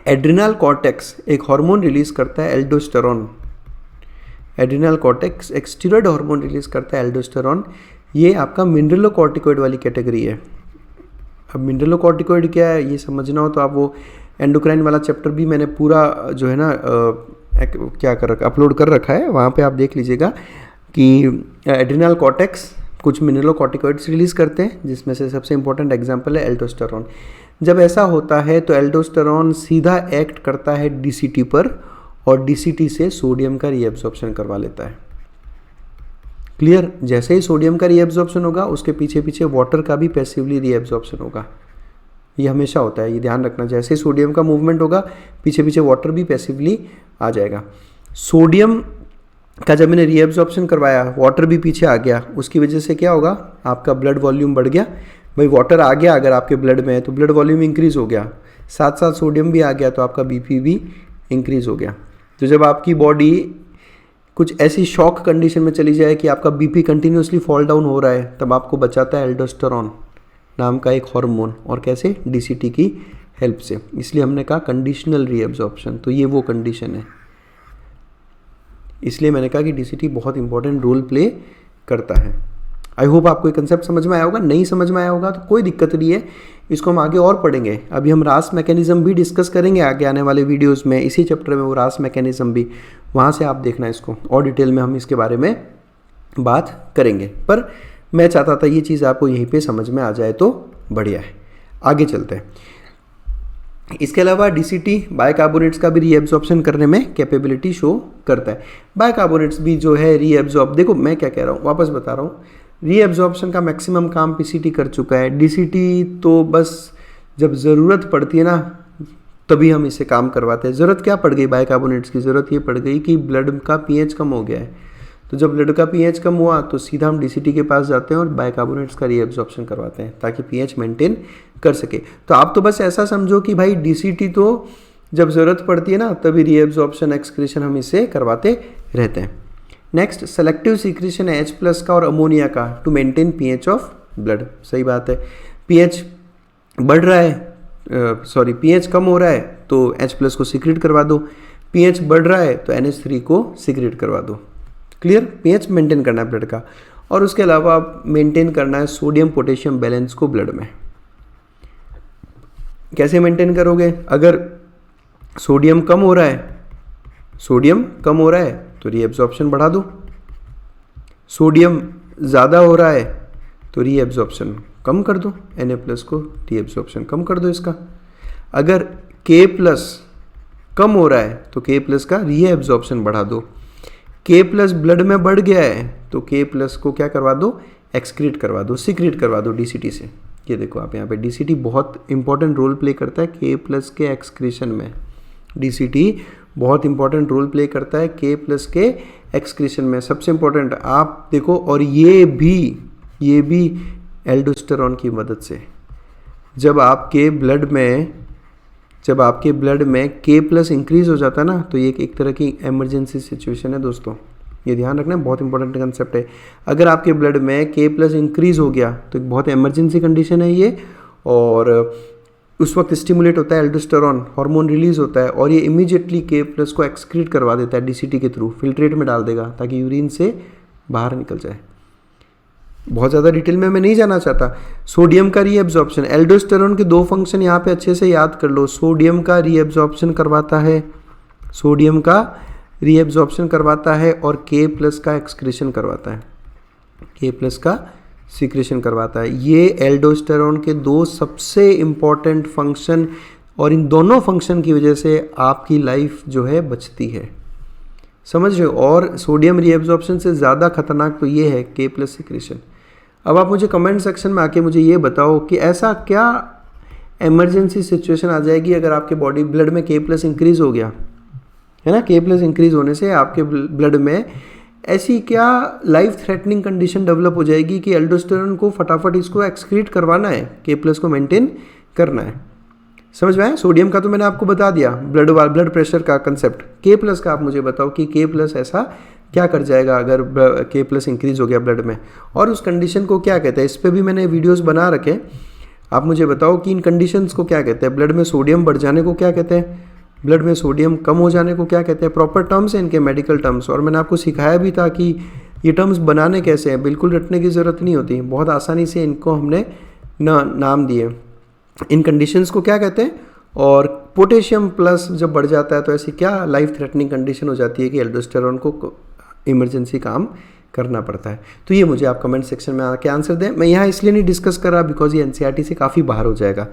एड्रिनल कॉर्टेक्स एक हार्मोन रिलीज करता है, एल्डोस्टेरॉन। एड्रिनल कॉर्टेक्स एक स्टीरॉयड हार्मोन रिलीज करता है, एल्डोस्टेरॉन। ये आपका मिनरलोकॉर्टिकॉइड वाली कैटेगरी है। अब मिनरलोकॉर्टिकॉइड क्या है ये समझना हो तो आप वो एंडोक्राइन वाला चैप्टर भी मैंने पूरा जो है ना क्या कर रखा, अपलोड कर रखा है, वहाँ पे आप देख लीजिएगा कि एड्रिनल कॉर्टेक्स कुछ मिनरलोकॉर्टिकॉइड्स रिलीज़ करते हैं, जिसमें से सबसे इंपॉर्टेंट एग्जांपल है एल्डोस्टेरॉन। जब ऐसा होता है तो एल्डोस्टेरॉन सीधा एक्ट करता है डीसीटी पर और डीसीटी से सोडियम का रीएब्जॉर्प्शन करवा लेता है, क्लियर। जैसे ही सोडियम का रीएब्जॉर्प्शन होगा उसके पीछे पीछे वाटर का भी पैसिवली रीएब्जॉर्प्शन होगा। ये हमेशा होता है, ये ध्यान रखना। जैसे ही सोडियम का मूवमेंट होगा पीछे पीछे वाटर भी पैसिवली आ जाएगा। सोडियम का जब मैंने रीएब्जॉर्प्शन करवाया, वाटर भी पीछे आ गया, उसकी वजह से क्या होगा, आपका ब्लड वॉल्यूम बढ़ गया। भाई वाटर आ गया अगर आपके ब्लड में है तो ब्लड वॉल्यूम इंक्रीज हो गया, साथ साथ सोडियम भी आ गया तो आपका बीपी भी इंक्रीज हो गया। तो जब आपकी बॉडी कुछ ऐसी शॉक कंडीशन में चली जाए कि आपका बीपी कंटिन्यूसली फॉल डाउन हो रहा है, तब आपको बचाता है एल्डोस्टेरोन नाम का एक हार्मोन। और कैसे, डीसीटी की हेल्प से। इसलिए हमने कहा कंडीशनल रीएब्जॉर्प्शन, तो ये वो कंडीशन है। इसलिए मैंने कहा कि डीसीटी बहुत इंपॉर्टेंट रोल प्ले करता है। आई होप आपको ये कंसेप्ट समझ में आया होगा। नहीं समझ में आया होगा तो कोई दिक्कत नहीं है, इसको हम आगे और पढ़ेंगे। अभी हम रास मैकेनिज्म भी डिस्कस करेंगे आगे आने वाले वीडियोस में, इसी चैप्टर में वो रास मैकेनिज्म भी, वहाँ से आप देखना इसको और डिटेल में हम इसके बारे में बात करेंगे। पर मैं चाहता था ये चीज़ आपको यहीं पे समझ में आ जाए तो बढ़िया है। आगे चलते हैं। इसके अलावा डीसीटी बाइकार्बोनेट्स का भी रीएब्जॉर्प्शन करने में कैपेबिलिटी शो करता है। बाइकार्बोनेट्स भी जो है रीएब्जॉर्ब, देखो मैं क्या कह रहा हूँ, वापस बता रहा हूँ, रीएब्जॉर्प्शन का मैक्सिमम काम पीसीटी कर चुका है। डीसीटी तो बस जब ज़रूरत पड़ती है ना तभी हम इसे काम करवाते हैं। ज़रूरत क्या पड़ गई बाइकार्बोनेट्स की, ज़रूरत ये पड़ गई कि ब्लड का पीएच कम हो गया है। तो जब ब्लड का पीएच कम हुआ तो सीधा हम डीसीटी के पास जाते हैं और बाइकार्बोनेट्स का रीएब्जॉर्प्शन करवाते हैं ताकि पीएच मेंटेन कर सके। तो आप तो बस ऐसा समझो कि भाई डीसीटी तो जब ज़रूरत पड़ती है ना तभी रीएब्जॉर्प्शन एक्सक्रीशन हम इसे करवाते रहते हैं। नेक्स्ट, सेलेक्टिव सीक्रेशन है H+ का और अमोनिया का to maintain pH of blood. सही बात है, पीएच बढ़ रहा है, पीएच कम हो रहा है तो H+ को सीक्रेट करवा दो, पीएच बढ़ रहा है तो NH3 को सीक्रेट करवा दो। क्लियर, पीएच मेंटेन करना है ब्लड का। और उसके अलावा मेंटेन करना है सोडियम पोटेशियम बैलेंस को ब्लड में। कैसे मेंटेन करोगे, अगर सोडियम कम हो रहा है तो रीएब्जॉर्प्शन बढ़ा दो, सोडियम ज़्यादा हो रहा है तो रीएब्जॉर्प्शन कम कर दो, Na+ को रीएब्जॉर्प्शन कम कर दो इसका। अगर K+ कम हो रहा है तो K+ का रीएब्जॉर्प्शन बढ़ा दो। K+ ब्लड में बढ़ गया है तो K+ को क्या करवा दो, एक्सक्रीट करवा दो, सीक्रेट करवा दो डीसीटी से। ये देखो आप यहाँ पे डीसीटी बहुत इंपॉर्टेंट रोल प्ले करता है K+ के एक्सक्रीशन में। डीसीटी बहुत इंपॉर्टेंट रोल प्ले करता है K+ के एक्सक्रीशन में। सबसे इंपॉर्टेंट आप देखो, और ये भी एल्डोस्टेरोन की मदद से। जब आपके ब्लड में K+ इंक्रीज हो जाता है ना तो ये एक तरह की इमरजेंसी सिचुएशन है दोस्तों, ये ध्यान रखना, बहुत इंपॉर्टेंट कंसेप्ट है। अगर आपके ब्लड में K+ इंक्रीज हो गया तो एक बहुत इमरजेंसी कंडीशन है ये, और उस वक्त स्टिमुलेट होता है एल्डोस्टेरोन हार्मोन रिलीज होता है और ये इमीडिएटली K+ को एक्सक्रीट करवा देता है डीसीटी के थ्रू, फिल्ट्रेट में डाल देगा ताकि यूरिन से बाहर निकल जाए। बहुत ज़्यादा डिटेल में मैं नहीं जाना चाहता। सोडियम का रीएब्जॉर्प्शन, एल्डोस्टेरोन के दो फंक्शन यहाँ पे अच्छे से याद कर लो। सोडियम का रीएब्जॉर्प्शन करवाता है और K+ का एक्सक्रीशन करवाता है, K+ का सीक्रेशन करवाता है। ये एल्डोस्टेरोन के दो सबसे इम्पॉर्टेंट फंक्शन, और इन दोनों फंक्शन की वजह से आपकी लाइफ जो है बचती है, समझ रहे हो। और सोडियम रीएब्जॉर्प्शन से ज़्यादा खतरनाक तो ये है K+ सीक्रेशन। अब आप मुझे कमेंट सेक्शन में आके मुझे ये बताओ कि ऐसा क्या इमरजेंसी सिचुएशन आ जाएगी अगर आपके बॉडी ब्लड में K+ इंक्रीज हो गया है ना। K+ इंक्रीज होने से आपके ब्लड में ऐसी क्या लाइफ थ्रेटनिंग कंडीशन डेवलप हो जाएगी कि एल्डोस्टेरोन को फटाफट इसको एक्सक्रीट करवाना है, K+ को मेंटेन करना है। समझ में आया। सोडियम का तो मैंने आपको बता दिया, ब्लड प्रेशर का कंसेप्ट। K+ का आप मुझे बताओ कि K+ ऐसा क्या कर जाएगा अगर K+ इंक्रीज हो गया ब्लड में, और उस कंडीशन को क्या कहते हैं। इस पर भी मैंने वीडियोस बना रखे, आप मुझे बताओ कि इन कंडीशंस को क्या कहते हैं। ब्लड में सोडियम बढ़ जाने को क्या कहते हैं, ब्लड में सोडियम कम हो जाने को क्या कहते हैं। प्रॉपर टर्म्स हैं इनके, मेडिकल टर्म्स, और मैंने आपको सिखाया भी था कि ये टर्म्स बनाने कैसे हैं। बिल्कुल रटने की ज़रूरत नहीं होती, बहुत आसानी से इनको हमने नाम दिए। इन कंडीशंस को क्या कहते हैं, और पोटेशियम प्लस जब बढ़ जाता है तो ऐसी क्या लाइफ थ्रेटनिंग कंडीशन हो जाती है कि एल्डोस्टेरोन को इमरजेंसी काम करना पड़ता है। तो ये मुझे आप कमेंट सेक्शन में आके आंसर दें। मैं यहाँ इसलिए नहीं डिस्कस कर रहा बिकॉज ये एनसीईआरटी से काफ़ी बाहर हो जाएगा,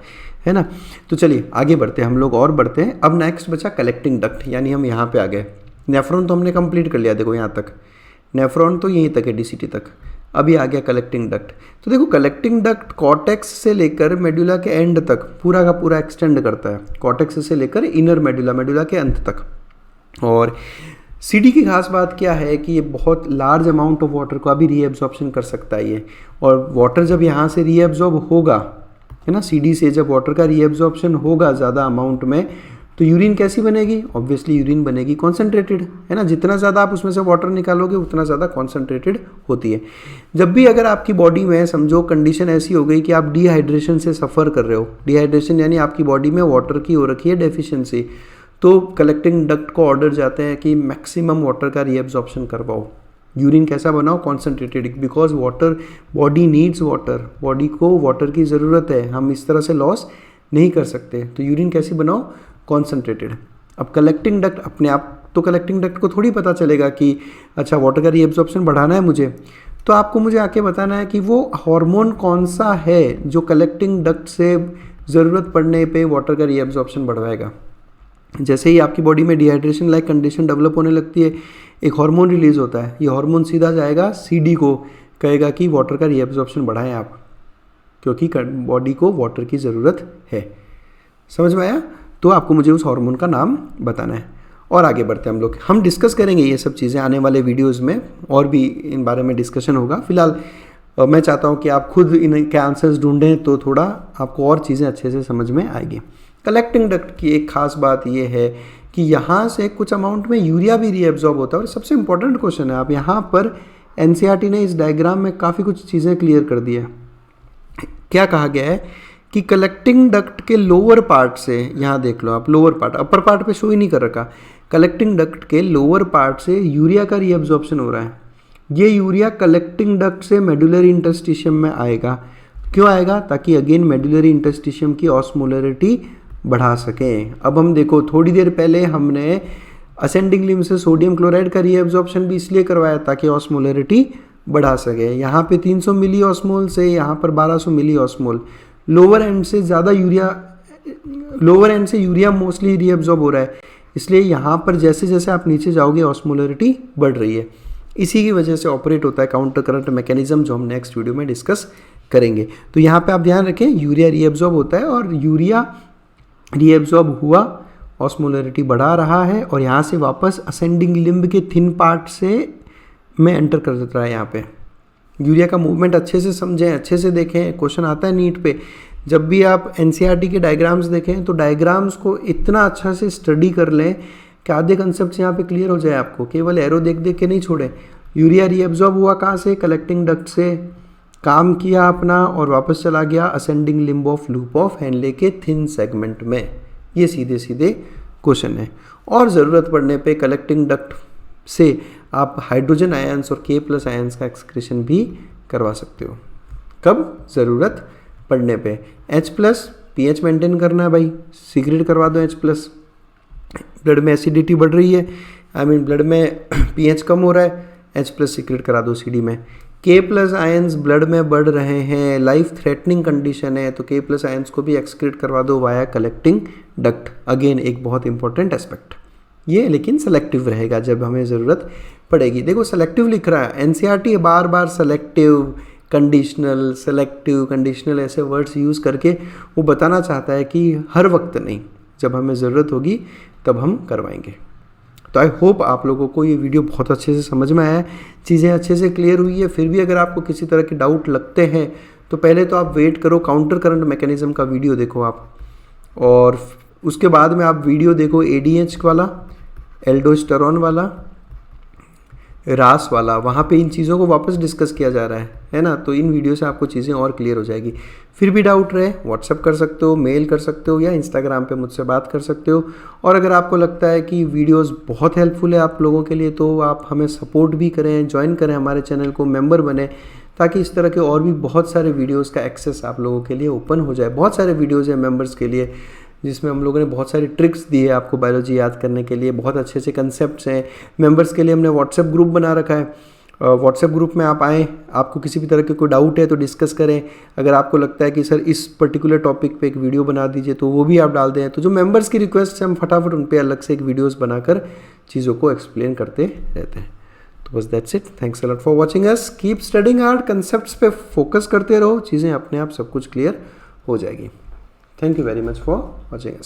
है ना। तो चलिए आगे बढ़ते हैं हम लोग, और बढ़ते हैं। अब नेक्स्ट बचा कलेक्टिंग डक्ट, यानी हम यहाँ पे आ गए। नेफ्रॉन तो हमने कंप्लीट कर लिया, देखो यहाँ तक नेफ्रॉन तो यहीं तक है, डीसीटी तक। अभी आ गया कलेक्टिंग डक्ट। तो देखो कलेक्टिंग डक्ट कॉर्टेक्स से लेकर मेडुला के एंड तक पूरा का पूरा एक्सटेंड करता है, कॉर्टेक्स से लेकर इनर मेडुला के अंत तक। और CD की खास बात क्या है कि ये बहुत लार्ज अमाउंट ऑफ वाटर को अभी रीएब्जॉर्प्शन कर सकता है ये, और वाटर जब यहाँ से रीएब्जॉर्ब होगा, है ना, CD से जब वाटर का रीएब्जॉर्प्शन होगा ज़्यादा अमाउंट में, तो यूरिन कैसी बनेगी? ऑब्वियसली यूरिन बनेगी कॉन्सेंट्रेटेड, है ना। जितना ज़्यादा आप उसमें से वाटर निकालोगे उतना ज़्यादा कॉन्सेंट्रेटेड होती है। जब भी अगर आपकी बॉडी में समझो कंडीशन ऐसी हो गई कि आप डिहाइड्रेशन से सफ़र कर रहे हो, डिहाइड्रेशन यानी आपकी बॉडी में वाटर की हो रखी है डेफिशिएंसी, तो कलेक्टिंग डक्ट को ऑर्डर जाते हैं कि मैक्सिमम वाटर का रीएब्जॉर्प्शन करवाओ, यूरिन कैसा बनाओ? Concentrated, because water, body needs water, body को वाटर की ज़रूरत है, हम इस तरह से लॉस नहीं कर सकते, तो यूरिन कैसी बनाओ? कॉन्सेंट्रेटेड। अब कलेक्टिंग डक्ट अपने आप तो कलेक्टिंग डक्ट को थोड़ी पता चलेगा कि अच्छा वाटर का रीएब्जॉर्प्शन बढ़ाना है मुझे, तो आपको मुझे आके बताना है कि वो हार्मोन कौन सा है जो कलेक्टिंग डक्ट से ज़रूरत पड़ने पे वाटर का रीएब्जॉर्प्शन बढ़वाएगा। जैसे ही आपकी बॉडी में डिहाइड्रेशन लाइक कंडीशन डेवलप होने लगती है, एक हार्मोन रिलीज होता है, ये हार्मोन सीधा जाएगा CD को, कहेगा कि वाटर का रीएब्जॉर्प्शन बढ़ाएं आप, क्योंकि बॉडी को वाटर की ज़रूरत है। समझ में आया? तो आपको मुझे उस हार्मोन का नाम बताना है। और आगे बढ़ते हैं हम डिस्कस करेंगे ये सब चीज़ें आने वाले वीडियोज़ में, और भी इन बारे में डिस्कशन होगा। फिलहाल मैं चाहता हूँ कि आप खुद इनके आंसर्स ढूंढें तो थोड़ा आपको और चीज़ें अच्छे से समझ में आएगी। कलेक्टिंग डक्ट की एक खास बात ये है कि यहाँ से कुछ अमाउंट में यूरिया भी रीएब्जॉर्ब होता है, और सबसे इंपॉर्टेंट क्वेश्चन है, आप यहाँ पर NCERT ने इस डायग्राम में काफ़ी कुछ चीज़ें क्लियर कर दी है। क्या कहा गया है कि कलेक्टिंग डक्ट के लोअर पार्ट से, यहाँ देख लो आप, लोअर पार्ट, अपर पार्ट पे शो ही नहीं कर रखा, कलेक्टिंग डक्ट के लोअर पार्ट से यूरिया का रीएब्जॉर्प्शन हो रहा है। ये यूरिया कलेक्टिंग डक्ट से मेडुलरी इंटरस्टिशियम में आएगा। क्यों आएगा? ताकि अगेन मेडुलरी इंटरस्टिशियम की ऑस्मोलरिटी बढ़ा सकें। अब हम देखो, थोड़ी देर पहले हमने असेंडिंग लिम्ब से सोडियम क्लोराइड का रीएब्जॉर्प्शन भी इसलिए करवाया ताकि ऑस्मोलरिटी बढ़ा सके। यहाँ पे 300 मिली ऑस्मोल से यहाँ पर 1200 मिली ऑस्मोल, लोअर एंड से ज़्यादा यूरिया, लोअर एंड से यूरिया मोस्टली रीएब्जॉर्ब हो रहा है, इसलिए यहाँ पर जैसे जैसे आप नीचे जाओगे ऑस्मोलरिटी बढ़ रही है। इसी की वजह से ऑपरेट होता है काउंटर करंट मैकेनिज्म, जो हम नेक्स्ट वीडियो में डिस्कस करेंगे। तो यहाँ पे आप ध्यान रखें, यूरिया रीएब्जॉर्ब होता है, और यूरिया रीएब्जॉर्ब हुआ, ऑस्मोलरिटी बढ़ा रहा है, और यहाँ से वापस असेंडिंग लिम्ब के थिन पार्ट से में एंटर कर देता है। यहाँ पे यूरिया का मूवमेंट अच्छे से समझें, अच्छे से देखें, क्वेश्चन आता है नीट पे। जब भी आप NCERT के डायग्राम्स देखें तो डायग्राम्स को इतना अच्छा से स्टडी कर लें कि आधे कंसेप्ट यहाँ पे क्लियर हो जाए आपको, केवल एरो देख देख के नहीं छोड़ें। यूरिया रीएब्जॉर्ब हुआ कहाँ से? कलेक्टिंग डक्ट से, काम किया अपना और वापस चला गया ascending limb of loop of Henle के थिन सेगमेंट में। ये सीधे सीधे क्वेश्चन है। और ज़रूरत पड़ने पे कलेक्टिंग डक्ट से आप हाइड्रोजन आयंस और K+ आयंस का एक्सक्रीशन भी करवा सकते हो। कब? ज़रूरत पड़ने पे। H+ pH मेंटेन करना है भाई, सीक्रेट करवा दो H+। ब्लड में एसिडिटी बढ़ रही है, ब्लड में pH कम हो रहा है, H+ सीक्रेट करा दो CD में। K+ आयंस ब्लड में बढ़ रहे हैं, लाइफ थ्रेटनिंग कंडीशन है, तो K+ आयंस को भी एक्सक्रीट करवा दो वाया कलेक्टिंग डक्ट। अगेन एक बहुत इंपॉर्टेंट एस्पेक्ट ये, लेकिन सेलेक्टिव रहेगा जब हमें ज़रूरत पड़ेगी। देखो सेलेक्टिव लिख रहा है NCERT, बार बार सेलेक्टिव, कंडीशनल, सेलेक्टिव, कंडीशनल ऐसे वर्ड्स यूज़ करके वो बताना चाहता है कि हर वक्त नहीं, जब हमें ज़रूरत होगी तब हम करवाएंगे। तो आई होप आप लोगों को ये वीडियो बहुत अच्छे से समझ में आया है, चीज़ें अच्छे से क्लियर हुई है। फिर भी अगर आपको किसी तरह के डाउट लगते हैं तो पहले तो आप वेट करो, काउंटर करंट मैकेनिज्म का वीडियो देखो आप, और उसके बाद में आप वीडियो देखो ADH वाला, एल्डोस्टेरॉन वाला, रास वाला, वहाँ पे इन चीज़ों को वापस डिस्कस किया जा रहा है ना। तो इन वीडियो से आपको चीज़ें और क्लियर हो जाएगी। फिर भी डाउट रहे व्हाट्सअप कर सकते हो, मेल कर सकते हो, या इंस्टाग्राम पे मुझसे बात कर सकते हो। और अगर आपको लगता है कि वीडियोस बहुत हेल्पफुल है आप लोगों के लिए, तो आप हमें सपोर्ट भी करें, ज्वाइन करें हमारे चैनल को, मेंबर बने, ताकि इस तरह के और भी बहुत सारे वीडियोज़ का एक्सेस आप लोगों के लिए ओपन हो जाए। बहुत सारे वीडियोज़ हैं मेम्बर्स के लिए, जिसमें हम लोगों ने बहुत सारी ट्रिक्स दी है आपको बायोलॉजी याद करने के लिए, बहुत अच्छे अच्छे कंसेप्ट्स हैं। मेंबर्स के लिए हमने व्हाट्सएप ग्रुप बना रखा है, व्हाट्सएप ग्रुप में आप आएँ, आपको किसी भी तरह के कोई डाउट है तो डिस्कस करें। अगर आपको लगता है कि सर इस पर्टिकुलर टॉपिक पे एक वीडियो बना दीजिए, तो वो भी आप डाल दें। तो जो मेंबर्स की रिक्वेस्ट है हम फटाफट उन पर अलग से एक वीडियोज़ बनाकर चीज़ों को एक्सप्लेन करते रहते हैं। तो बस that's it, thanks a lot for watching us, keep studying hard, concepts पे फोकस करते रहो, चीज़ें अपने आप सब कुछ क्लियर हो जाएगी। Thank you very much for watching us.